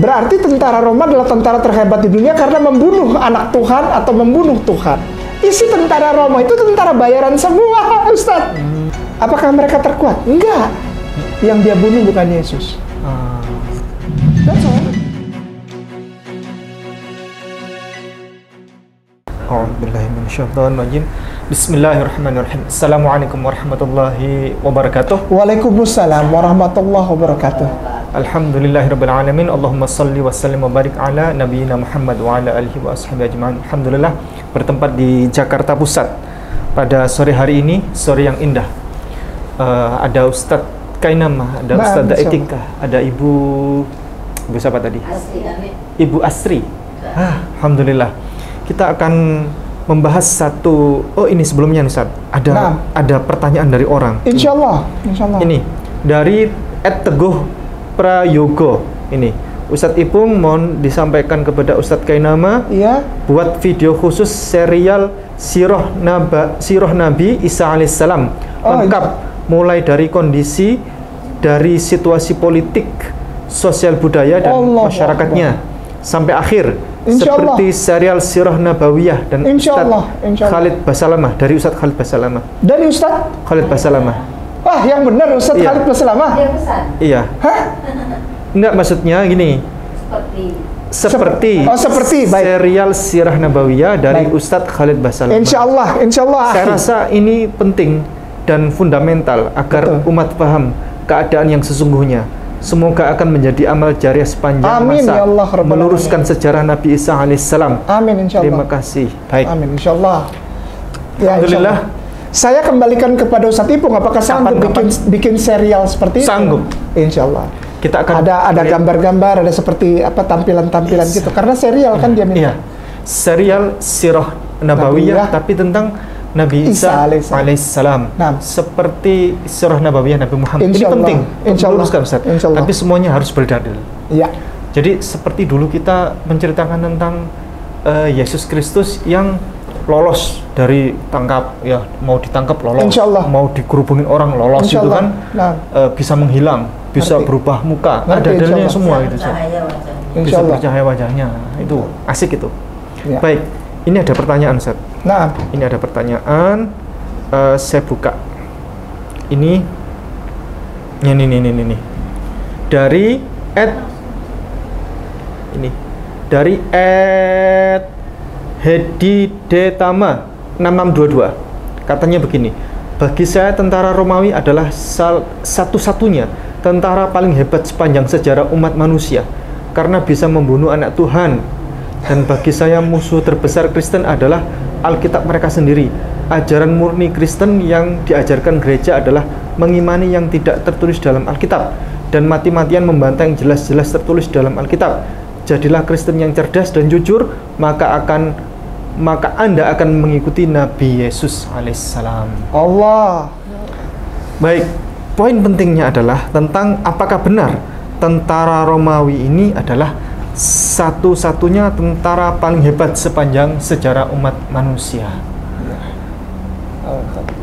Berarti tentara Roma adalah tentara terhebat di dunia karena membunuh anak Tuhan atau membunuh Tuhan. Isi tentara Roma itu tentara bayaran semua, Ustadz. Apakah mereka terkuat? Enggak. Yang dia bunuh bukan Yesus. That's all. Bismillahirrahmanirrahim. Assalamualaikum warahmatullahi wabarakatuh. Waalaikumsalam warahmatullahi wabarakatuh. Alhamdulillahirabbil alamin. Allahumma shalli wa sallim wa barik ala nabiyyina Muhammad wa ala alihi wa ashabihi ajmain. Alhamdulillah, bertempat di Jakarta Pusat pada sore hari ini, sore yang indah. Ada Ustadz Kainama, ada Ustadz Etika, ada Ibu siapa tadi? Ibu Asri. Alhamdulillah. Kita akan membahas satu. Oh, ini sebelumnya Ustaz, ada pertanyaan dari orang. Insyaallah. Ini dari @teguh prayogo. Ini Ustadz Ipung mohon disampaikan kepada Ustadz Kainama, iya, buat video khusus serial Sirah Nabi Isa alaihissalam, lengkap mulai dari kondisi, dari situasi politik, sosial budaya dan masyarakatnya sampai akhir. Seperti serial Sirah Nabawiyah dan Ustadz Khalid Basalamah, dari Ustadz Khalid Basalamah. Dari Ustadz Khalid Basalamah. Wah, yang benar Ustadz Khalid Basalamah. Iya. Hah? Enggak, maksudnya gini. Seperti baik. Serial Sirah Nabawiyah dari Ustadz Khalid Basalamah. Insyaallah. Saya rasa ini penting dan fundamental agar umat paham keadaan yang sesungguhnya. Semoga akan menjadi amal jariah sepanjang masa, ya Allah, meluruskan sejarah Nabi Isa alaihissalam. Amin, insyaallah. Terima kasih. Baik. Amin, insyaallah. Ya, Alhamdulillah. Saya kembalikan kepada Ustadz Ipung. Apakah sanggup bikin serial seperti itu? Sanggup. Insyaallah. Kita akan ada gambar-gambar, ada seperti apa tampilan-tampilan gitu. Karena serial kan dia minta. Iya. Serial Sirah Nabawiyah tapi tentang Nabi Isa alaihissalam. Seperti Sirah Nabawiyah Nabi Muhammad. Ini penting. Insyaallah. Ustaz. Tapi semuanya harus berdalil. Iya. Jadi seperti dulu kita menceritakan tentang Yesus Kristus yang lolos dari tangkap, ya, mau ditangkap lolos, mau dikerubungin orang lolos, itu kan bisa menghilang, bisa berubah muka, ada dalilnya semua gitu. Bisa bercahaya wajahnya, itu asik itu. Ya. Baik, ini ada pertanyaan Ustaz. Ini ada pertanyaan, saya buka. Ini dari dari Hedi Detama 6622. Katanya begini, bagi saya tentara Romawi adalah satu-satunya tentara paling hebat sepanjang sejarah umat manusia karena bisa membunuh anak Tuhan. Dan bagi saya musuh terbesar Kristen adalah Alkitab mereka sendiri. Ajaran murni Kristen yang diajarkan gereja adalah mengimani yang tidak tertulis dalam Alkitab dan mati-matian membantah yang jelas-jelas tertulis dalam Alkitab. Jadilah Kristen yang cerdas dan jujur, maka Anda akan mengikuti Nabi Yesus alaihissalam. Allah. Baik, poin pentingnya adalah tentang apakah benar tentara Romawi ini adalah satu-satunya tentara paling hebat sepanjang sejarah umat manusia.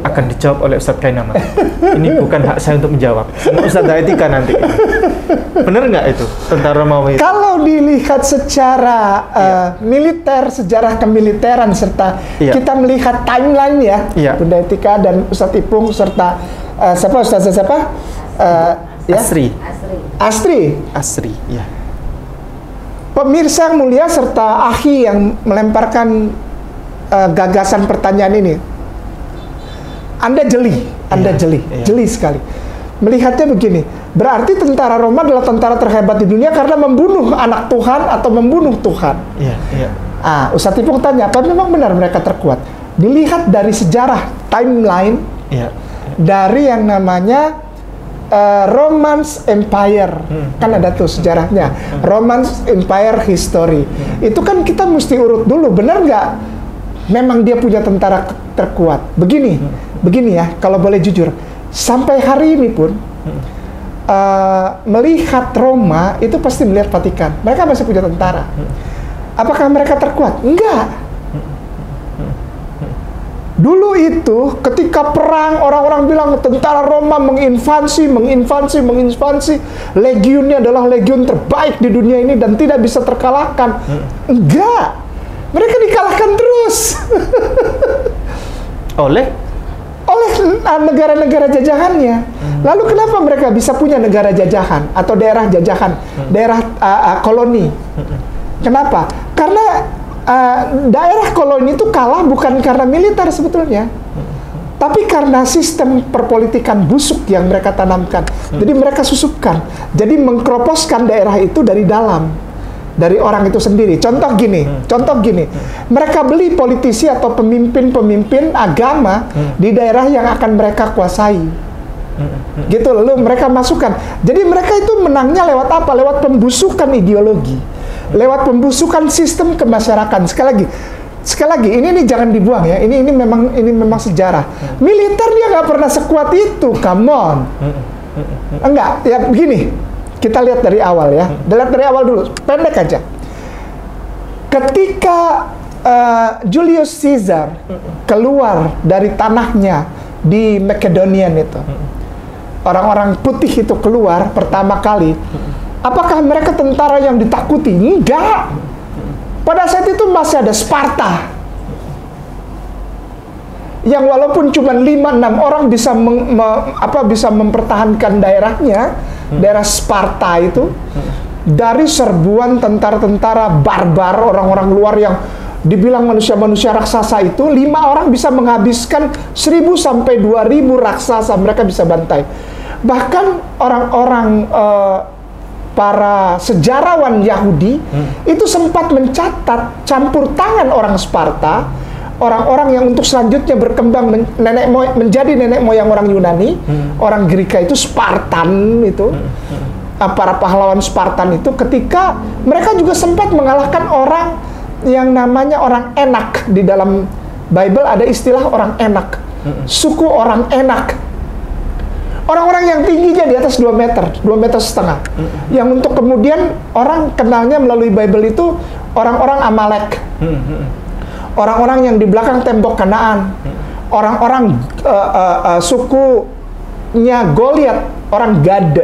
Akan dijawab oleh Ustadz Kainama. Ini bukan hak saya untuk menjawab, sama Ustadz Etika nanti. Benar nggak itu tentara Romawi? Kalau dilihat secara militer, sejarah kemiliteran serta kita melihat timeline ya, Bunda Etika dan Ustadz Ipung serta siapa? Asri. Ya. Pemirsa yang mulia serta Akhi yang melemparkan gagasan pertanyaan ini. Anda jeli sekali. Melihatnya begini, berarti tentara Roma adalah tentara terhebat di dunia karena membunuh anak Tuhan atau membunuh Tuhan. Ustadz Ipung tanya, apa memang benar mereka terkuat? Dilihat dari sejarah timeline, dari yang namanya Roman Empire, kan ada tuh sejarahnya, Roman Empire History. Itu kan kita mesti urut dulu, benar nggak? Memang dia punya tentara terkuat. Begini ya, kalau boleh jujur, sampai hari ini pun melihat Roma itu pasti melihat Vatikan. Mereka masih punya tentara. Apakah mereka terkuat? Enggak. Dulu itu ketika perang orang-orang bilang tentara Roma menginvasi, legionnya adalah legion terbaik di dunia ini dan tidak bisa terkalahkan. Enggak, mereka dikalahkan terus oleh negara-negara jajahannya. Lalu kenapa mereka bisa punya negara jajahan atau daerah jajahan, daerah koloni? Kenapa? Karena daerah koloni itu kalah bukan karena militer sebetulnya, tapi karena sistem perpolitikan busuk yang mereka tanamkan. Jadi mereka susupkan, jadi mengkroposkan daerah itu dari dalam, dari orang itu sendiri. Contoh gini, mereka beli politisi atau pemimpin-pemimpin agama di daerah yang akan mereka kuasai. Gitu, lalu mereka masukkan. Jadi mereka itu menangnya lewat apa? Lewat pembusukan ideologi, lewat pembusukan sistem kemasyarakatan. Sekali lagi, ini jangan dibuang ya. Ini memang sejarah. Militer dia nggak pernah sekuat itu, come on. Enggak, ya begini. Kita lihat dari awal ya. Lihat dari awal dulu, pendek aja. Ketika Julius Caesar keluar dari tanahnya di Makedonia itu, orang-orang putih itu keluar pertama kali. Apakah mereka tentara yang ditakuti? Enggak. Pada saat itu masih ada Sparta, yang walaupun cuma 5-6 orang bisa mempertahankan daerahnya, daerah Sparta itu, dari serbuan tentara-tentara barbar, orang-orang luar yang dibilang manusia-manusia raksasa itu, 5 orang bisa menghabiskan 1.000 sampai 2.000 raksasa, mereka bisa bantai. Bahkan orang-orang para sejarawan Yahudi itu sempat mencatat campur tangan orang Sparta, orang-orang yang untuk selanjutnya berkembang menjadi nenek moyang orang Yunani, orang Greka itu Spartan itu, para pahlawan Spartan itu, ketika mereka juga sempat mengalahkan orang yang namanya orang Enak. Di dalam Bible ada istilah orang Enak, suku orang Enak. Orang-orang yang tingginya di atas 2 meter, 2,5 meter. Yang untuk kemudian orang kenalnya melalui Bible itu orang-orang Amalek. Orang-orang yang di belakang tembok Kanaan. Orang-orang sukunya Goliat, orang Gad.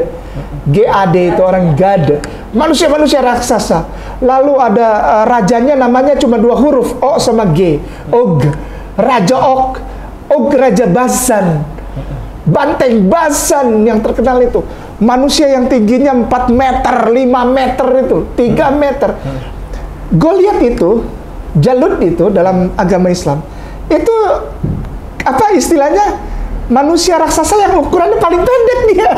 GAD itu orang Gad. Manusia-manusia raksasa. Lalu ada rajanya namanya cuma 2 huruf, O sama G. Og. Raja Og. Og Raja Basan. Banteng Basan yang terkenal itu. Manusia yang tingginya 4 meter, 5 meter itu, 3 meter. Goliat itu, Jalut itu dalam agama Islam, itu apa istilahnya? Manusia raksasa yang ukurannya paling pendek dia.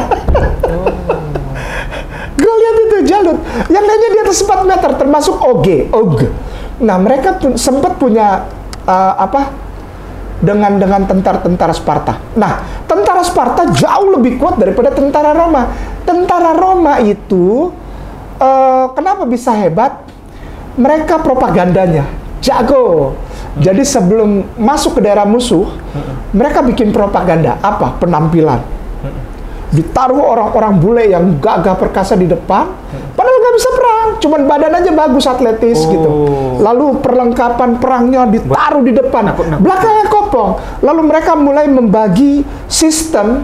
Goliat itu Jalut. Yang lainnya di atas 4 meter, termasuk Og. Nah, mereka sempat punya dengan tentara Sparta. Nah, tentara Sparta jauh lebih kuat daripada tentara Roma. Tentara Roma itu kenapa bisa hebat? Mereka propagandanya jago. Jadi sebelum masuk ke daerah musuh, mereka bikin propaganda. Apa? Penampilan. Ditaruh orang-orang bule yang gagah perkasa di depan, padahal nggak bisa perang, cuman badan aja bagus, atletis gitu. Lalu perlengkapan perangnya ditaruh di depan, belakangnya kopong. Lalu mereka mulai membagi sistem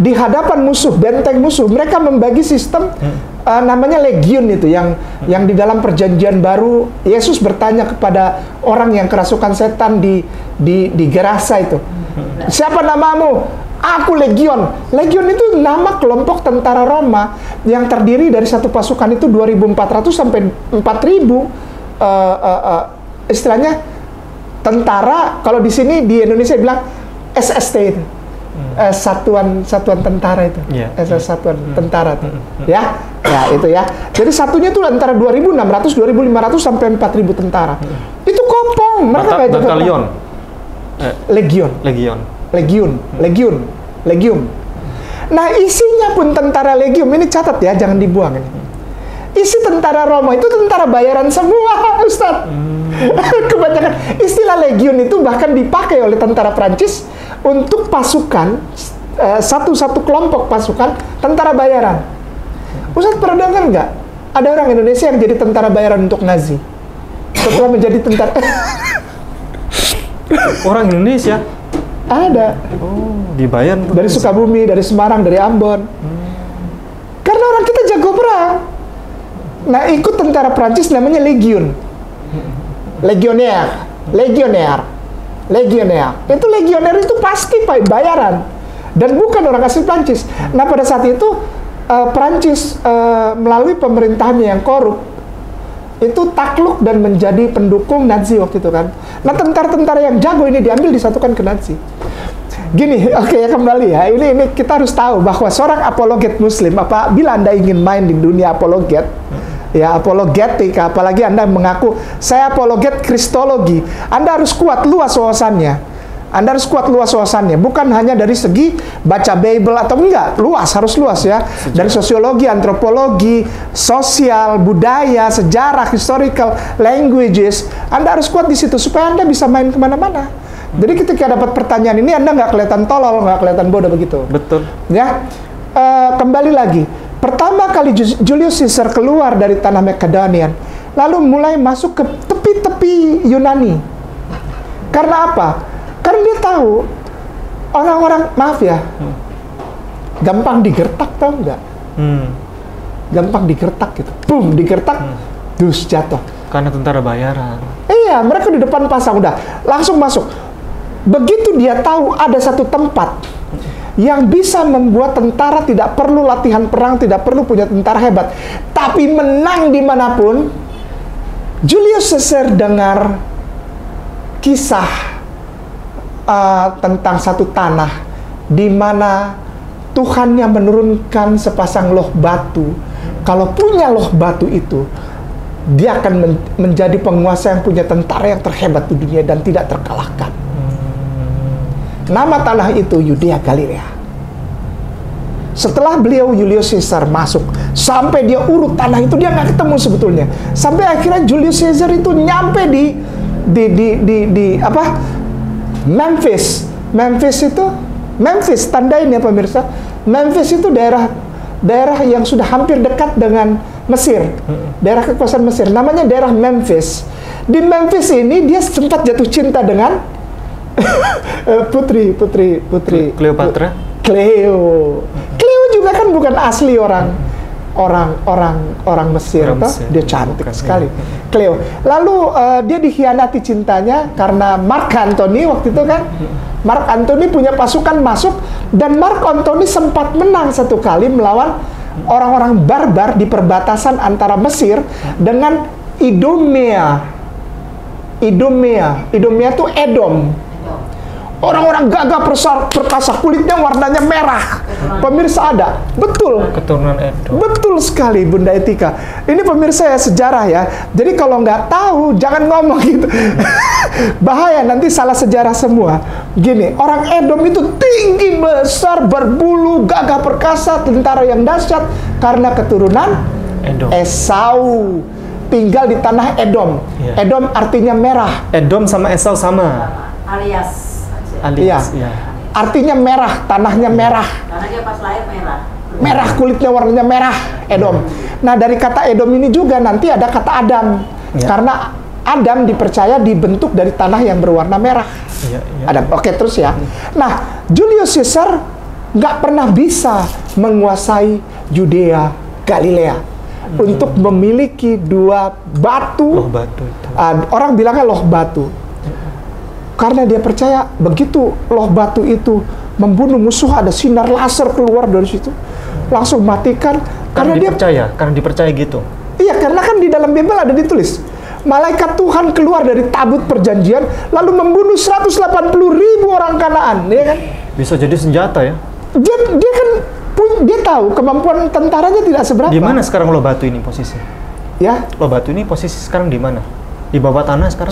di hadapan musuh, benteng musuh. Mereka membagi sistem namanya legion itu, yang di dalam perjanjian baru Yesus bertanya kepada orang yang kerasukan setan di Gerasa itu, siapa namamu? Aku Legion. Legion itu nama kelompok tentara Roma yang terdiri dari satu pasukan itu 2.400 sampai 4.000 istilahnya tentara. Kalau di sini di Indonesia bilang SST itu. Satuan tentara itu. Satuan tentara tuh. Ya itu ya. Jadi satunya itu antara 2.600, 2.500 sampai 4.000 tentara. Itu kopong. Mereka kayak batalion. Legion. Nah, isinya pun tentara legion. Ini catat ya, jangan dibuang ini. Isi tentara Roma itu tentara bayaran semua, Ustaz. Kebanyakan istilah legion itu bahkan dipakai oleh tentara Prancis untuk pasukan, satu kelompok pasukan tentara bayaran. Ustaz pernah dengar nggak? Ada orang Indonesia yang jadi tentara bayaran untuk Nazi setelah menjadi tentara. Orang Indonesia? Ada. Oh, dibayar untuk Dari Sukabumi, dari Semarang, dari Ambon. Karena orang kita jago perang. Nah, ikut tentara Prancis namanya Legion. Legionnaire. Itu legioner itu pasti bayaran. Dan bukan orang asli Prancis. Nah, pada saat itu Prancis melalui pemerintahannya yang korup itu takluk dan menjadi pendukung Nazi waktu itu kan. Nah, tentara-tentara yang jago ini diambil disatukan ke Nazi. Gini, oke, kembali ya. Ini kita harus tahu bahwa seorang apologet Muslim, apabila Anda ingin main di dunia apologet, ya apologetika, apalagi Anda mengaku saya apologet kristologi, Anda harus kuat luas wawasannya. Anda harus kuat luas wawasannya, bukan hanya dari segi baca Bible atau enggak, harus luas ya. Dari sosiologi, antropologi, sosial, budaya, sejarah, historical, languages, Anda harus kuat di situ supaya Anda bisa main kemana-mana. Jadi ketika dapat pertanyaan ini, Anda nggak kelihatan tolol, nggak kelihatan bodoh begitu. Betul. Ya, kembali lagi. Pertama kali Julius Caesar keluar dari tanah Makedonian, lalu mulai masuk ke tepi-tepi Yunani. Karena apa? Karena dia tahu orang-orang, maaf ya, gampang digertak, tau nggak? Gampang digertak gitu. Boom, digertak, dus jatuh. Karena tentara bayaran. Iya, mereka di depan pasang udah langsung masuk. Begitu dia tahu ada satu tempat yang bisa membuat tentara tidak perlu latihan perang, tidak perlu punya tentara hebat, tapi menang dimanapun. Julius Caesar dengar kisah tentang satu tanah di mana Tuhannya menurunkan sepasang loh batu. Kalau punya loh batu itu, dia akan menjadi penguasa yang punya tentara yang terhebat di dunia dan tidak terkalahkan. Nama tanah itu Yudea Galilea. Setelah beliau Julius Caesar masuk, sampai dia urut tanah itu dia nggak ketemu sebetulnya. Sampai akhirnya Julius Caesar itu nyampe di Memphis. Memphis, tandain ya pemirsa. Memphis itu daerah yang sudah hampir dekat dengan Mesir. Daerah kekuasaan Mesir. Namanya daerah Memphis. Di Memphis ini dia sempat jatuh cinta dengan putri Cleopatra. Cleo juga kan bukan asli orang Mesir, dia cantik sekali. Cleo. Lalu dia dikhianati cintanya karena Mark Antony waktu itu kan. Mark Antony punya pasukan masuk dan Mark Antony sempat menang satu kali melawan orang-orang barbar di perbatasan antara Mesir dengan Idumea. Idumea itu Edom. Orang-orang gagah perkasa, kulitnya warnanya merah. Pemirsa ada? Betul. Keturunan Edom. Betul sekali, Bunda Etika. Ini pemirsa ya, sejarah ya. Jadi kalau nggak tahu, jangan ngomong gitu. Bahaya, nanti salah sejarah semua. Gini, orang Edom itu tinggi, besar, berbulu, gagah perkasa, tentara yang dahsyat. Karena keturunan Edom. Esau. Tinggal di tanah Edom. Yeah. Edom artinya merah. Edom sama Esau sama. Alias. Iya. Artinya merah, tanahnya merah. Karena dia pas lahir merah. Merah, kulitnya warnanya merah, Edom. Nah, dari kata Edom ini juga nanti ada kata Adam. Ya. Karena Adam dipercaya dibentuk dari tanah yang berwarna merah. Ya. Adam. Oke, terus ya. Nah, Julius Caesar nggak pernah bisa menguasai Yudea Galilea untuk memiliki dua batu. Loh batu itu. Orang bilangnya loh batu. Karena dia percaya begitu loh batu itu membunuh musuh, ada sinar laser keluar dari situ, langsung matikan. Karena dipercaya gitu. Iya, karena kan di dalam Bible ada ditulis malaikat Tuhan keluar dari tabut perjanjian lalu membunuh 180.000 orang Kanaan, ya kan? Bisa jadi senjata ya? Dia kan dia tahu kemampuan tentaranya tidak seberapa. Di mana sekarang loh batu ini posisi? Ya, loh batu ini posisi sekarang di mana? Di bawah tanah sekarang?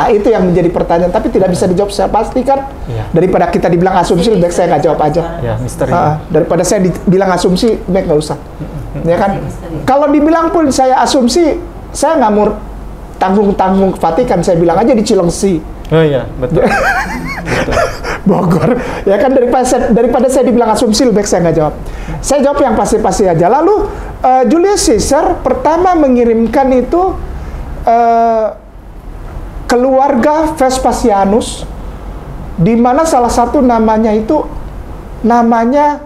Itu yang menjadi pertanyaan, tapi tidak bisa dijawab saya pastikan. Ya. Daripada kita dibilang asumsi, lebih baik saya nggak jawab aja. Ya, misteri. Daripada saya dibilang asumsi, baik nggak usah. Ya kan? Kalau dibilang pun saya asumsi, saya nggak mau tanggung-tanggung ke Vatikan, saya bilang aja di Cilengsi. Oh iya, betul. Betul. Bogor. Ya kan, daripada saya dibilang asumsi, lebih baik saya nggak jawab. Saya jawab yang pasti-pasti aja. Lalu Julius Caesar pertama mengirimkan itu keluarga Vespasianus, di mana salah satu namanya itu namanya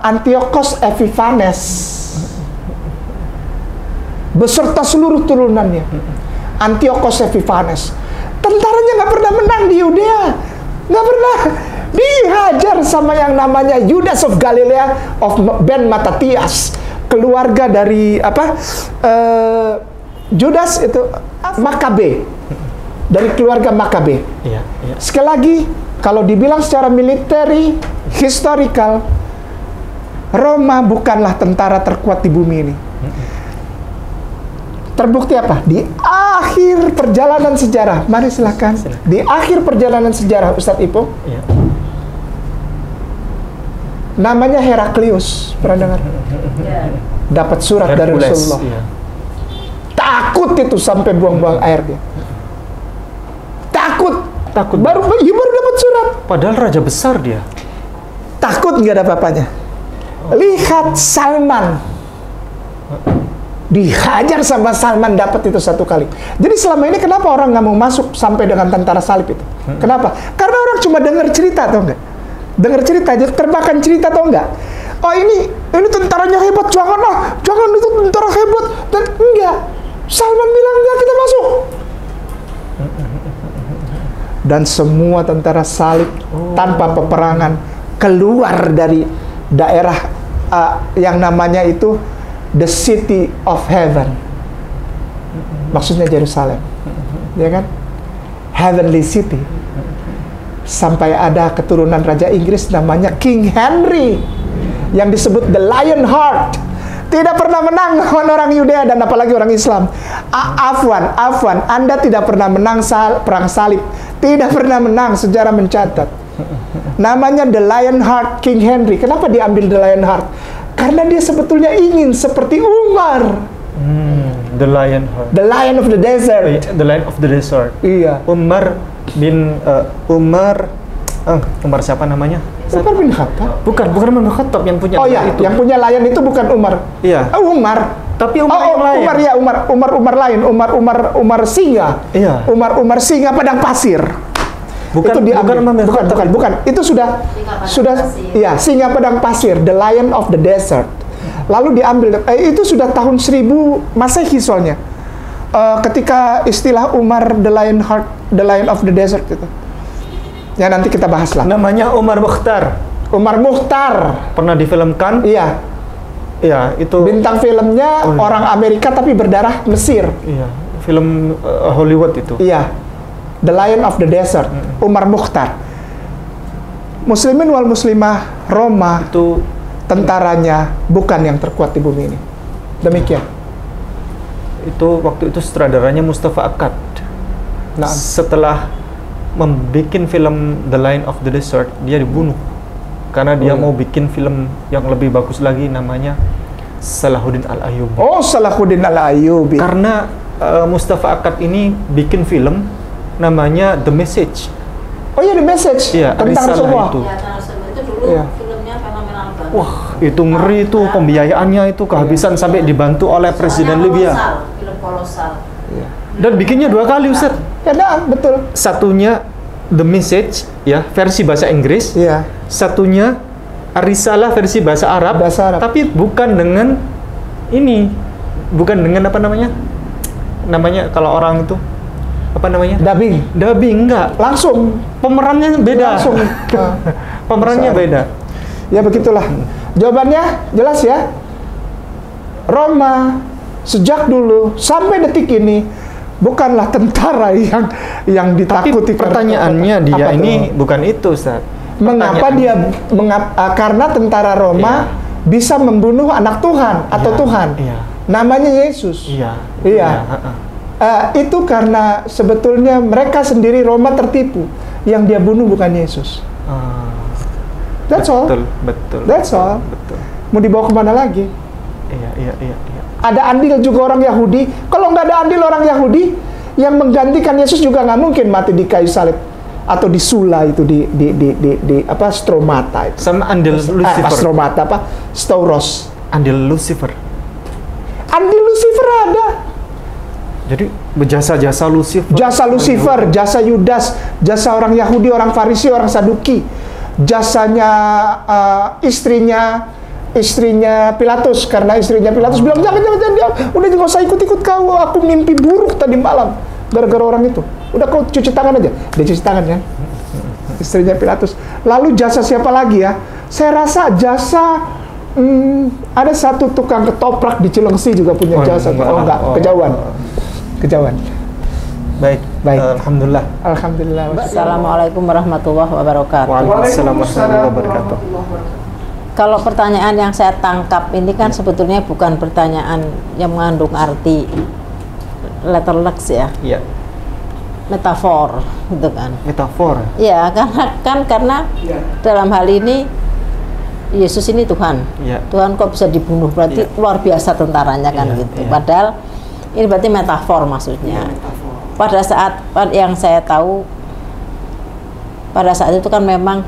Antiochus Epiphanes beserta seluruh turunannya. Antiochus Epiphanes, tentaranya nggak pernah menang di Yudea, nggak pernah, dihajar sama yang namanya Judas of Galilea of Ben Mattathias, keluarga dari Judas itu Makabe, dari keluarga Makabe. Iya, iya. Sekali lagi, kalau dibilang secara military, historical, Roma bukanlah tentara terkuat di bumi ini. Terbukti apa? Di akhir perjalanan sejarah. Mari silahkan. Di akhir perjalanan sejarah, Ustadz Ipung. Iya. Namanya Heraklius. Pernah dengar? Dapat surat dari Hercules, Rasulullah. iya. Takut itu sampai buang-buang air dia. Takut. Baru dapat surat. Padahal raja besar dia. Takut nggak ada apa-apanya. Lihat Salman. Dihajar sama Salman, dapat itu satu kali. Jadi selama ini kenapa orang nggak mau masuk sampai dengan tentara salib itu? Kenapa? Karena orang cuma dengar cerita, atau enggak? Dengar cerita aja, termakan cerita, atau enggak? Oh ini tentaranya hebat, jangan itu tentara hebat. Dan enggak, Salman bilang enggak, kita masuk. Dan semua tentara salib tanpa peperangan keluar dari daerah yang namanya itu the city of heaven, maksudnya Yerusalem, ya kan? Heavenly city. Sampai ada keturunan Raja Inggris namanya King Henry, yang disebut the Lionheart, tidak pernah menang lawan orang Yudea dan apalagi orang Islam. Afwan, Anda tidak pernah menang perang salib, tidak pernah menang, sejarah mencatat. Namanya the Lionheart King Henry. Kenapa diambil the Lionheart? Karena dia sebetulnya ingin seperti Umar. The Lionheart. The Lion of the Desert. Oh, iya, the Lion of the Desert. Iya. Umar siapa namanya? Umar bin Khattab. Bukan Umar bin Khattab yang punya. Oh iya, itu. yang punya lion itu bukan Umar. Iya. Umar. Tapi Umar yang lain. Umar lain. Umar singa. Iya. Umar singa padang pasir. Bukan, itu diambil. Bukan. Itu sudah iya, singa padang pasir, the lion of the desert. Lalu diambil, itu sudah tahun 1000 Masehi soalnya. Ketika istilah Umar the Lionheart, the lion of the desert itu. Ya nanti kita bahas lah. Namanya Umar Mukhtar. Umar Mukhtar. Pernah difilmkan? Iya. Iya, itu. Bintang filmnya orang Amerika tapi berdarah Mesir. Iya, film Hollywood itu. Iya. The Lion of the Desert, Umar Mukhtar. Muslimin wal muslimah, Roma Itu tentaranya bukan yang terkuat di bumi ini. Demikian. Itu waktu itu sutradaranya Mustafa Akkad. Nah, Setelah membuat film The Lion of the Desert, dia dibunuh karena dia mau bikin film yang lebih bagus lagi, namanya Salahuddin Al-Ayyubi. oh, Salahuddin Al-Ayyubi. Karena Mustafa Akkad ini bikin film namanya The Message. Oh iya, The Message. Iya, tentang risalah semua. itu. Ya, karena itu dulu Iya. filmnya fenomenal banget. Wah, itu ngeri itu, pembiayaannya itu kehabisan sampai dibantu oleh Presiden Libya. Film kolosal. Iya. Dan bikinnya 2 kali, Ustaz. Ya, nah, betul. Satunya The Message, ya, versi bahasa Inggris. Iya. Satunya Risalah versi bahasa Arab. Bahasa Arab. Tapi bukan dengan ini. Bukan dengan apa namanya? Namanya kalau orang itu apa namanya? Dubbing enggak. Langsung. Pemerannya beda. Langsung. Pemerannya Bahasa beda. Ya begitulah. Jawabannya jelas ya. Roma sejak dulu sampai detik ini bukanlah tentara yang Tapi ditakuti. pertanyaannya dia Apa ini tuh? bukan itu, Ustaz. Mengapa dia karena tentara Roma bisa membunuh anak Tuhan atau Iya, Tuhan. iya. Namanya Yesus. Iya. Iya. Heeh. Itu karena sebetulnya mereka sendiri Roma tertipu. Yang dia bunuh bukan Yesus. That's all. Betul. That's all. Betul. Mau dibawa kemana lagi? Iya. Ada andil juga orang Yahudi. Kalau nggak ada andil orang Yahudi, yang menggantikan Yesus juga nggak mungkin mati di kayu salib atau di Sula itu di apa Stromata itu. Sama andil Lucifer. Stromata apa? Stauros. Andil Lucifer. Andil Lucifer ada. Jadi jasa Lucifer. Jasa Lucifer, jasa Yudas, jasa orang Yahudi, orang Farisi, orang Saduki, jasanya istrinya Pilatus, karena istrinya Pilatus bilang jangan udah nggak usah ikut kau, aku mimpi buruk tadi malam gara-gara orang itu. Udah kau cuci tangan aja, dia cuci tangan ya. Istrinya Pilatus. Lalu jasa siapa lagi ya? Saya rasa jasa ada satu tukang ketoprak di Cilengsi juga punya jasa. Kejauhan. Baik. Alhamdulillah. Assalamualaikum warahmatullahi wabarakatuh. Waalaikumsalam warahmatullahi wabarakatuh. Kalau pertanyaan yang saya tangkap ini kan sebetulnya bukan pertanyaan yang mengandung arti letterlek ya. Iya. Metafor gitu kan. Metafor. Iya, karena dalam hal ini Yesus ini Tuhan. Ya. Tuhan kok bisa dibunuh, berarti luar biasa tentaranya kan gitu. Padahal ini berarti metafor maksudnya. Pada saat yang saya tahu, pada saat itu kan memang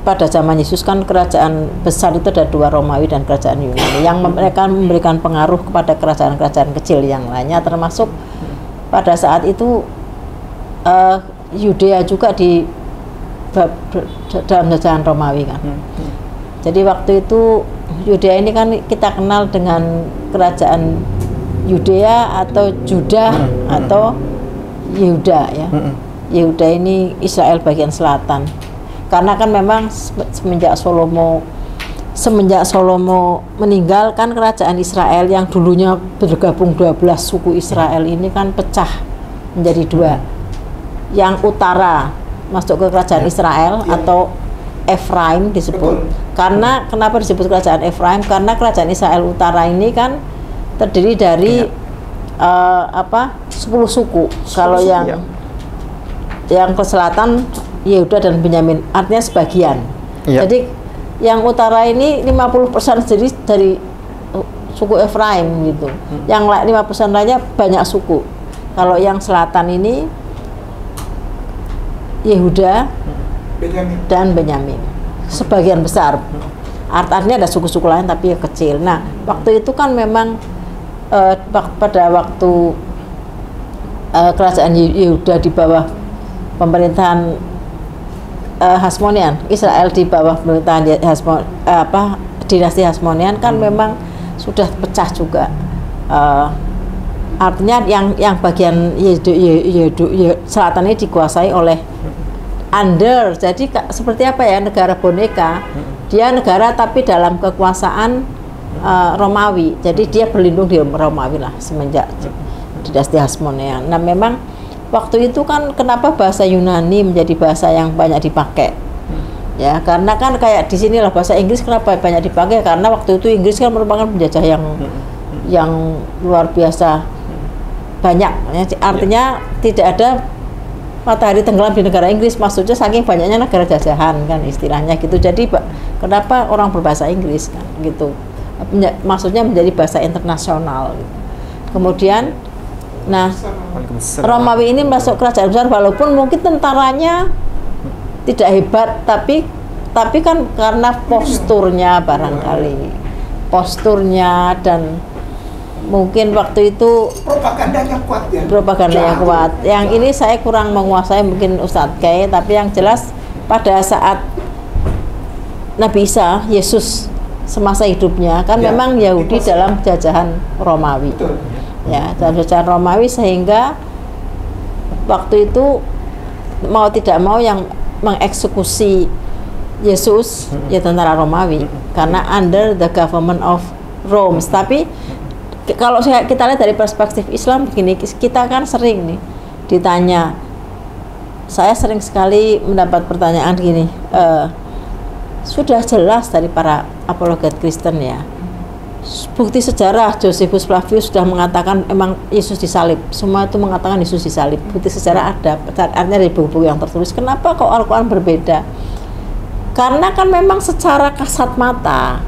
pada zaman Yesus kan kerajaan besar itu ada dua, Romawi dan kerajaan Yunani, yang mereka memberikan pengaruh kepada kerajaan-kerajaan kecil yang lainnya, termasuk pada saat itu Yudea juga di dalam jajahan Romawi kan. Jadi waktu itu Yudea ini kan kita kenal dengan kerajaan Yudea atau Judah atau Yehuda ya. Yehuda ini Israel bagian selatan. Karena kan memang semenjak Salomo meninggal kan kerajaan Israel yang dulunya bergabung 12 suku Israel ini kan pecah menjadi dua. Yang utara masuk ke kerajaan Israel atau Efraim disebut. Karena kenapa disebut kerajaan Efraim? Karena kerajaan Israel utara ini kan terdiri dari 10 suku. Kalau yang ke selatan Yehuda dan Benyamin, artinya sebagian. Jadi yang utara ini 50% jadi dari suku Efraim gitu. Yang 5% lainnya banyak suku. Kalau yang selatan ini Yehuda dan Benyamin, sebagian besar. Artinya ada suku-suku lain tapi ya kecil. Nah, waktu itu kan memang pada waktu kerajaan Yehuda di bawah pemerintahan Hasmonean, Israel di bawah pemerintahan dinasti Hasmonean kan memang sudah pecah juga. Artinya yang bagian selatan ini dikuasai oleh jadi seperti apa ya, negara boneka. Dia negara tapi dalam kekuasaan Romawi. Jadi dia berlindung di Romawi lah semenjak dinasti Hasmonean. Nah, memang waktu itu kan kenapa bahasa Yunani menjadi bahasa yang banyak dipakai? Ya, karena kan kayak di sinilah bahasa Inggris kenapa banyak dipakai? Karena waktu itu Inggris kan merupakan penjajah yang luar biasa banyak. Artinya tidak ada matahari tenggelam di negara Inggris, maksudnya saking banyaknya negara jajahan kan istilahnya gitu. Jadi kenapa orang berbahasa Inggris kan gitu, maksudnya menjadi bahasa internasional gitu. Kemudian nah Romawi ini masuk kerajaan besar, walaupun mungkin tentaranya tidak hebat, tapi kan karena posturnya barangkali dan mungkin waktu itu propagandanya kuat. Yang ini saya kurang menguasai, mungkin Ustadz Kay, tapi yang jelas pada saat Nabi Isa, Yesus semasa hidupnya kan memang Yahudi dalam jajahan Romawi. Ya, dalam jajahan Romawi, sehingga waktu itu mau tidak mau yang mengeksekusi Yesus ya tentara Romawi, karena under the government of Rome. Tapi kalau kita lihat dari perspektif Islam begini, kita kan sering nih ditanya, saya sering sekali mendapat pertanyaan gini, sudah jelas dari para apologet Kristen ya, bukti sejarah Josephus Flavius sudah mengatakan emang Yesus disalib, semua itu mengatakan Yesus disalib, bukti sejarah ada, artinya dari buku-buku yang tertulis. Kenapa kok Al-Quran berbeda? Karena kan memang secara kasat mata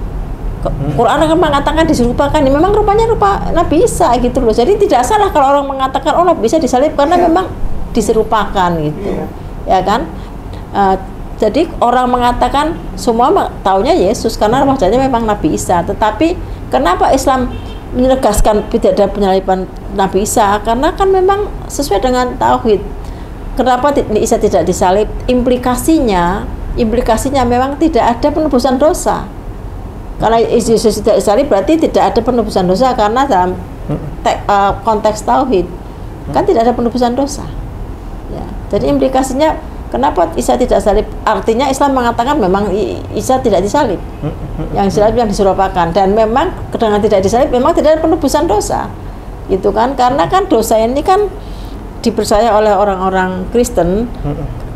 Quran akan mengatakan diserupakan, memang rupanya rupa Nabi Isa gitu loh. Jadi tidak salah kalau orang mengatakan Nabi Isa disalib karena memang diserupakan gitu, ya kan? Jadi orang mengatakan semua taunya Yesus karena wajahnya memang Nabi Isa. Tetapi kenapa Islam menegaskan tidak ada penyaliban Nabi Isa, karena kan memang sesuai dengan tauhid. Kenapa Isa tidak disalib? Implikasinya memang tidak ada penebusan dosa. Karena Yesus tidak disalib berarti tidak ada penebusan dosa, karena dalam konteks tauhid kan tidak ada penebusan dosa. Ya, jadi implikasinya kenapa Isa tidak salib? Artinya Islam mengatakan memang Isa tidak disalib, yang disalib yang diserupakan, dan memang dengan tidak disalib memang tidak ada penebusan dosa, gitu kan? Karena kan dosa ini kan dipercaya oleh orang-orang Kristen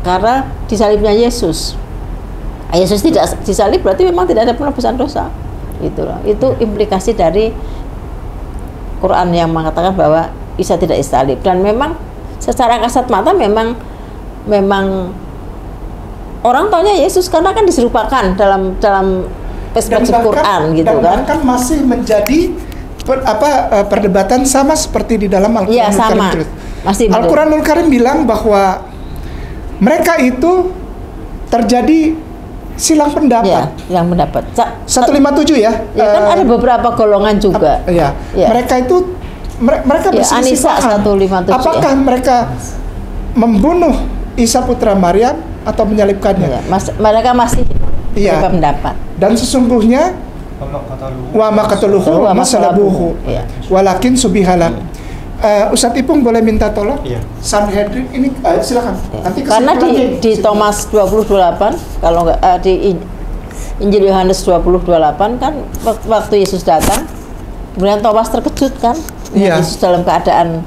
karena disalibnya Yesus. Yesus tidak disalib berarti memang tidak ada penebusan dosa, gitu loh. Itu implikasi dari Quran yang mengatakan bahwa Isa tidak disalib, dan memang secara kasat mata memang orang taunya Yesus karena kan diserupakan dalam perspektif Quran, gitu kan? Bahkan masih menjadi perdebatan sama seperti di dalam Al-Qur'anul Karim. Al-Qur'anul Karim bilang bahwa mereka itu terjadi silang pendapat. Ya, silang pendapat. 157 ya. Ya kan ada beberapa golongan juga. Ya. Mereka itu mereka berselisih paham. Apakah mereka membunuh Isa putra Maryam atau menyalibkannya? Ya, mereka masih berbeda pendapat. Dan sesungguhnya wa maqataluhu wa masalabuhu walakin subihala. Ustadz Ipung boleh minta tolong? Sanhedrin ini silakan. Nanti karena di Thomas 20:28 kalau nggak di Injil Yohanes 20:28 kan waktu Yesus datang, kemudian Thomas terkejut kan? Yesus dalam keadaan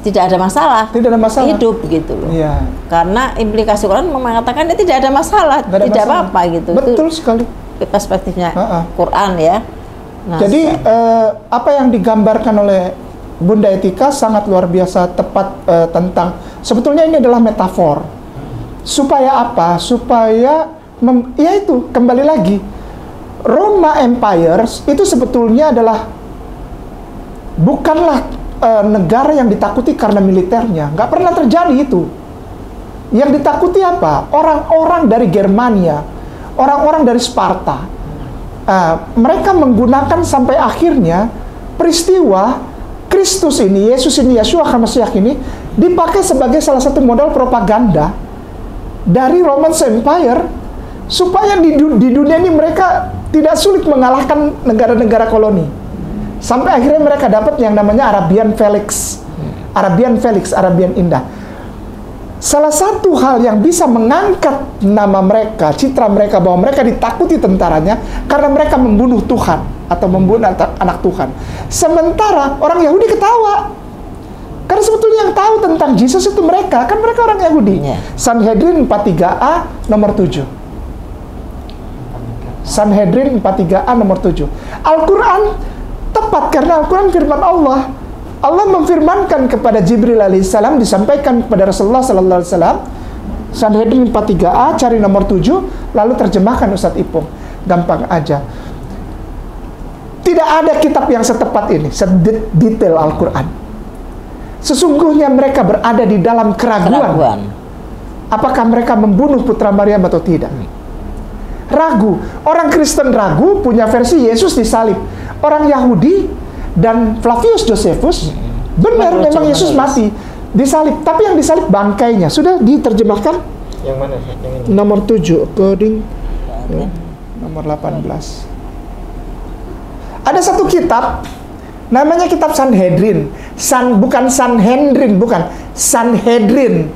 tidak ada masalah, hidup gitu loh. Karena implikasi Quran mengatakan dia tidak ada masalah, tidak apa-apa gitu. Betul sekali. Perspektifnya Quran ya. Nah, jadi apa yang digambarkan oleh Bunda Etika sangat luar biasa tepat tentang sebetulnya ini adalah metafor. Supaya apa? Supaya ya itu kembali lagi Roma Empire itu sebetulnya adalah bukanlah negara yang ditakuti karena militernya, nggak pernah terjadi itu. Yang ditakuti apa? Orang-orang dari Germania, orang-orang dari Sparta. Mereka menggunakan sampai akhirnya peristiwa Kristus ini, Yesus ini, Yeshua HaMashiach ini dipakai sebagai salah satu modal propaganda dari Roman Empire supaya di dunia ini mereka tidak sulit mengalahkan negara-negara koloni. Sampai akhirnya mereka dapat yang namanya Arabian Indah. Salah satu hal yang bisa mengangkat nama mereka, citra mereka bahwa mereka ditakuti tentaranya karena mereka membunuh Tuhan atau membunuh anak Tuhan. Sementara orang Yahudi ketawa. Karena sebetulnya yang tahu tentang Yesus itu mereka, kan mereka orang Yahudi. Sanhedrin 43a nomor 7. Sanhedrin 43a nomor 7. Al-Quran tepat karena Al-Quran firman Allah. Allah memfirmankan kepada Jibril alaihissalam, disampaikan kepada Rasulullah sallallahu alaihi wasallam. Sanhedrin 43a, cari nomor 7, lalu terjemahkan Ustadz Ipung. Gampang aja. Tidak ada kitab yang setepat ini, sedetail Al-Quran. Sesungguhnya mereka berada di dalam keraguan. Apakah mereka membunuh putra Maryam atau tidak? Ragu. Orang Kristen ragu, punya versi Yesus disalib. Orang Yahudi dan Flavius Josephus benar memang Yesus mati disalib, tapi yang disalib bangkainya. Sudah diterjemahkan? Yang mana? Yang ini. Nomor 7 coding nomor 18. Ada satu kitab namanya kitab Sanhedrin. Bukan Sanhedrin, bukan Sanhedrin.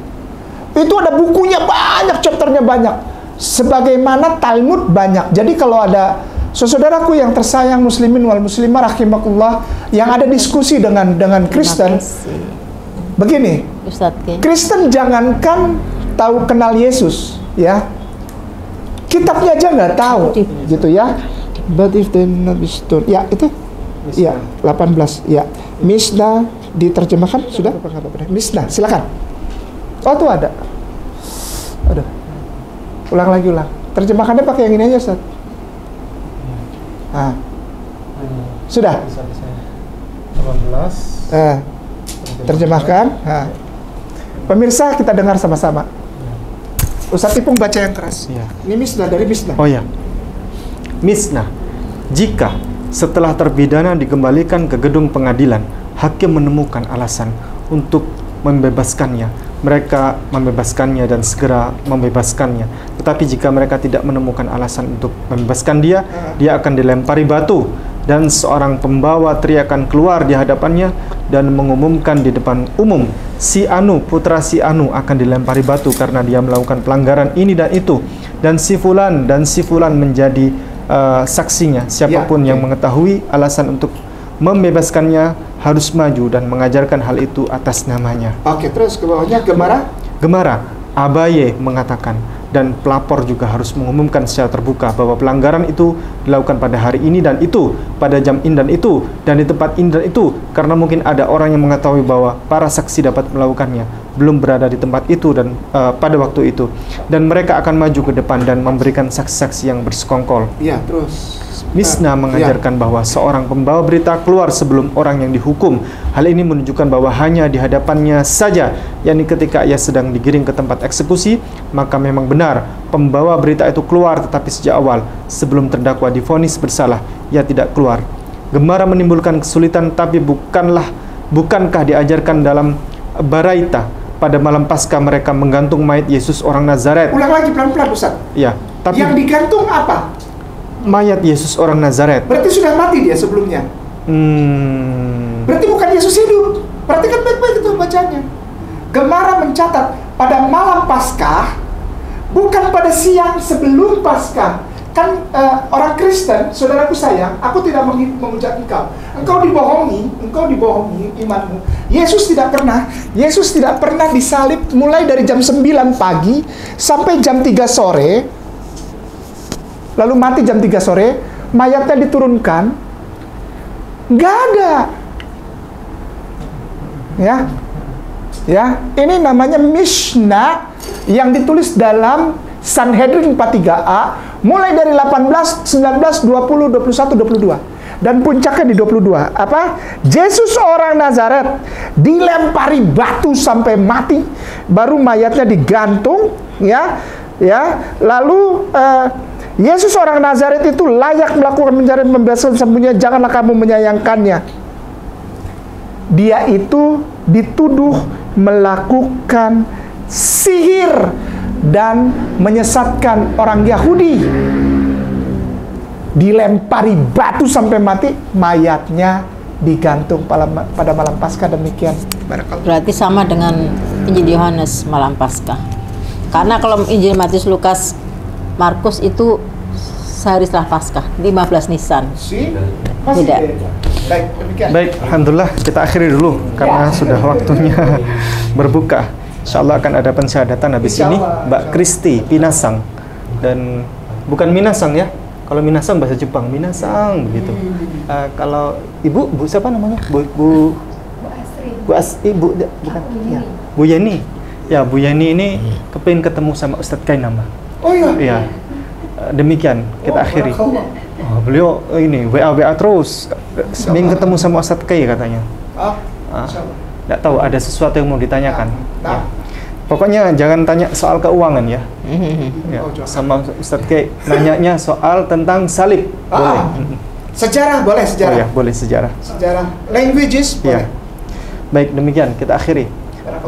Itu ada bukunya banyak, chapternya banyak. Sebagaimana Talmud banyak. Jadi kalau ada saudaraku yang tersayang muslimin wal muslimah rahimakumullah yang ada diskusi dengan Kristen, begini, Kristen jangankan tahu kenal Yesus, ya, kitabnya aja nggak tahu, gitu ya. But if they not be stoned, ya itu, ya 18, ya Mishnah diterjemahkan sudah? Mishnah, silakan. Oh tuh ada. Ulang lagi. Terjemahkannya pakai yang ini aja, Ustaz. Sudah. 18. Terjemahkan. Pemirsa, kita dengar sama-sama. Ustaz Ipung baca yang keras. Ini Mishnah dari Mishnah. Oh ya. Mishnah. Jika Setelah terpidana dikembalikan ke gedung pengadilan, hakim menemukan alasan untuk membebaskannya. Mereka membebaskannya dan segera membebaskannya. Tetapi jika mereka tidak menemukan alasan untuk membebaskan dia, dia akan dilempari batu. Dan seorang pembawa teriakan keluar di hadapannya dan mengumumkan di depan umum, si Anu, putra si Anu akan dilempari batu karena dia melakukan pelanggaran ini dan itu. Dan si Fulan menjadi saksinya. Siapapun yang mengetahui alasan untuk membebaskannya harus maju dan mengajarkan hal itu atas namanya. Oke, terus ke bawahnya Gemara, Abaye mengatakan, dan pelapor juga harus mengumumkan secara terbuka bahwa pelanggaran itu dilakukan pada hari ini dan itu, pada jam ini dan itu, dan di tempat ini dan itu, karena mungkin ada orang yang mengetahui bahwa para saksi dapat melakukannya, belum berada di tempat itu dan pada waktu itu, dan mereka akan maju ke depan dan memberikan saksi-saksi yang bersekongkol. Iya, terus Misna mengajarkan bahwa seorang pembawa berita keluar sebelum orang yang dihukum. Hal ini menunjukkan bahwa hanya di hadapannya saja, yakni ketika ia sedang digiring ke tempat eksekusi, maka memang benar pembawa berita itu keluar, tetapi sejak awal sebelum terdakwa divonis bersalah, ia tidak keluar. Gemara menimbulkan kesulitan, tapi bukankah diajarkan dalam Baraita pada malam Paskah mereka menggantung mayat Yesus orang Nazaret? Ulang lagi pelan-pelan, Ustaz. Ya, tapi yang digantung apa? Mayat Yesus orang Nazaret. Berarti sudah mati dia sebelumnya. Berarti bukan Yesus hidup. Perhatikan baik-baik itu bacanya. Gemara mencatat pada malam Paskah, bukan pada siang sebelum Paskah. Kan orang Kristen, saudaraku sayang, aku tidak mengucap engkau. Engkau dibohongi imanmu. Yesus tidak pernah disalib mulai dari jam 9 pagi sampai jam 3 sore. Lalu mati jam 3 sore, mayatnya diturunkan, nggak ada. Ya, ini namanya Mishnah yang ditulis dalam Sanhedrin 43a, mulai dari 18, 19, 20, 21, 22. Dan puncaknya di 22. Apa? Yesus orang Nazaret dilempari batu sampai mati, baru mayatnya digantung, lalu Yesus orang Nazaret itu layak melakukan pencarian pembebasan sembunyian, janganlah kamu menyayangkannya. Dia itu dituduh melakukan sihir dan menyesatkan orang Yahudi. Dilempari batu sampai mati, mayatnya digantung pada malam Paskah. Demikian. Berarti sama dengan Injil Yohanes malam Paskah. Karena kalau Injil Matius, Lukas, Markus itu sehari setelah Paskah, 15 Nisan. Beda. Baik, alhamdulillah kita akhiri dulu karena sudah waktunya berbuka. Insyaallah akan ada pensyahadatan habis ini Mbak Kristi Pinasang, dan bukan Minasang ya. Kalau Minasang bahasa Jepang, Minasang begitu. Kalau Ibu siapa namanya? Bu Astri. Bukan ya. Bu Yeni. Ya, Bu Yeni ini kepingin ketemu sama Ustadz Kai nama. Oh iya. Iya. Demikian kita akhiri. Beliau ini WA terus. Ingin ketemu sama Ustadz Kai katanya. Nggak tahu ada sesuatu yang mau ditanyakan. Ya. Pokoknya jangan tanya soal keuangan ya. Ya, sama Ustadz Kai nanyanya soal tentang salib. Boleh. Sejarah boleh, sejarah. Oh ya, boleh sejarah. Sejarah. Languages boleh. Ya. Baik, demikian kita akhiri.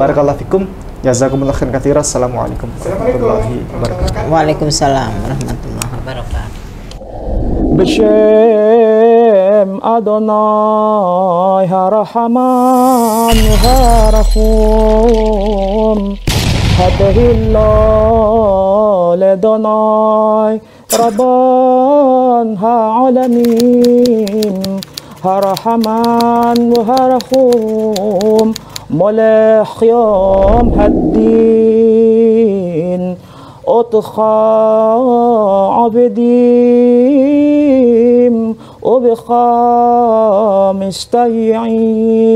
Barakallahu fikum. Jazakumullah khairan katsiran. Assalamualaikum warahmatullahi wabarakatuh. Waalaikumsalam warahmatullahi wabarakatuh. B'Shem Adonai HaRahman HaRahum Hatahillah Ledonai Rabban Ha'alamin HaRahman HaRahum ملح يوم هالدين أطخى عبديم وبخا مستيعين